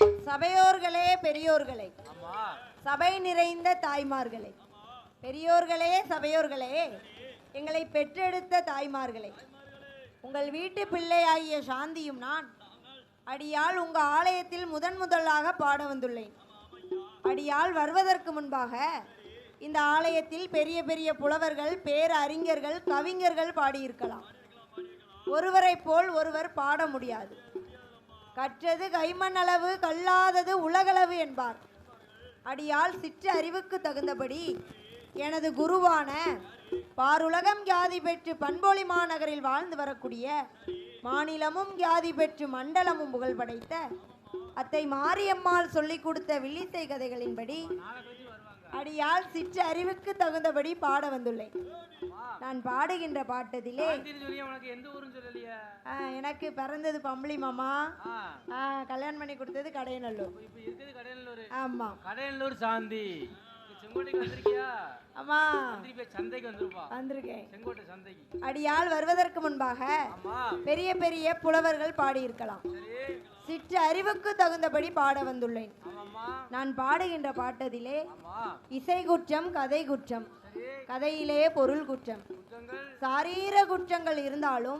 சபையோர்களே, பெரியோர்களே, ஆமா. சபை நிறைந்த தாய்மார்களே, பெரியோர்களே, சபையோர்களே, எங்களை பெற்றெடுத்த தாய்மார்களே, உங்கள் வீட்டு பிள்ளையாகிய சாந்தியும் நான் அடியால் உங்க ஆலயத்தில் முதலாக பாட வந்துள்ளேன். அடியால் வருவதற்கு முன்பாக இந்த ஆலயத்தில் பெரிய பெரிய புலவர்கள், பேரறிஞர்கள், கவிஞர்கள் பாடியிருக்கலாம். ஒருவரை போல் ஒருவர் பாட முடியாது. கற்றது கைமண் அளவு, கல்லாதது உலகளவு என்பார். அடியால் சிற்று அறிவுக்கு தகுந்தபடி எனது குருவான பாருலகம் கியாதி பெற்று பண்பொழி மாநகரில் வாழ்ந்து வரக்கூடிய மாநிலமும் கியாதி பெற்று மண்டலமும் புகழ் படைத்த அத்தை மாரியம்மாள் சொல்லிக் கொடுத்த வில்லிசை கதைகளின்படி அடியால் சிற்று அறிவுக்கு தகுந்தபடி பாட வந்துள்ளேன். நான் பாடுகின்ற பாட்டத்திலே எனக்கு பிறந்தது பம்பளி மாமா, கல்யாணம் பண்ணி கொடுத்தது கடையநல்லூர். ஆமா, கடையநல்லூர் சாந்தி. அடியால் வருவதற்கு முன்பாக பெரிய பெரிய புலவர்கள் பாடியிருக்கலாம். சிற்று அறிவுக்கு தகுந்தபடி பாட வந்துள்ளேன். நான் பாடுகின்ற பாட்டதிலே இசை குற்றம், கதை குற்றம், கதையிலே பொருள் குற்றம், சாரீர குற்றங்கள் இருந்தாலும்